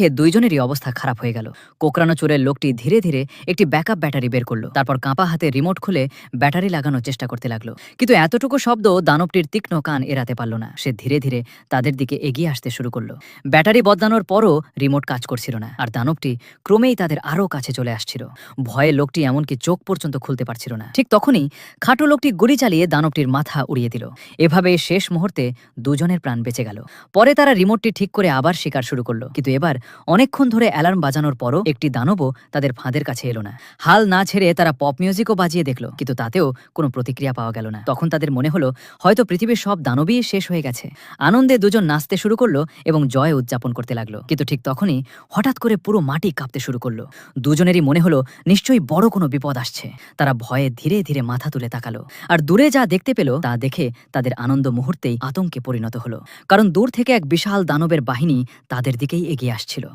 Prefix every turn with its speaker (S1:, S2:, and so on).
S1: দুইজনেরই অবস্থা খারাপ হয়ে গেল। কোকড়ানো চোরের লোকটি ধীরে ধীরে একটি ব্যাকআপ ব্যাটারি বের করলো। তারপর কাঁপা হাতে রিমোট খুলে ব্যাটারি লাগানোর চেষ্টা করতে লাগলো। কিন্তু এতটুকু শব্দ দানবটির তীক্ষ্ণ কান এড়াতে পারল না। সে ধীরে ধীরে তাদের দিকে এগিয়ে আসতে শুরু করলো। ব্যাটারি বদলানোর পরও রিমোট কাজ করছিল না, আর দানবটি ক্রমেই তাদের আরও কাছে চলে আসছিল। ভয়ে লোকটি এমনকি চোখ পর্যন্ত খুলতে পারছিল না। ঠিক তখনই খাটো লোকটি গুলি চালিয়ে দানবটির মাথা উড়িয়ে দিল। এভাবে শেষ মুহূর্তে দুজনের প্রাণ বেঁচে গেল। পরে তারা রিমোটটি ঠিক করে আবার শিকার শুরু করলো। কিন্তু এবার অনেকক্ষণ ধরে অ্যালার্ম বাজানোর পরও একটি দানবও তাদের ফাঁদের কাছে এলো না। হাল না ছেড়ে তারা পপ মিউজিকও বাজিয়ে দেখলো, কিন্তু তাতেও কোনো প্রতিক্রিয়া পাওয়া গেল না। তখন তাদের মনে হলো হয়তো পৃথিবীর সব দানবই শেষ হয়ে গেছে। আনন্দে দুজন নাচতে শুরু করলো এবং জয় উদযাপন করতে লাগলো। কিন্তু ঠিক তখনই হঠাৎ করে পুরো মাটি কাঁপতে শুরু করলো। দুজনেরই মনে হলো নিশ্চয়ই বড় কোনো বিপদ আসছে। তারা ভয়ে ধীরে ধীরে মাথা তুলে তাকালো, আর দূরে যা দেখতে পেল তা দেখে তাদের আনন্দ মুহূর্তেই আতঙ্কে পরিণত হলো। কারণ দূর থেকে এক বিশাল দানবের বাহিনী তাদের দিকেই এগিয়ে আসছিল।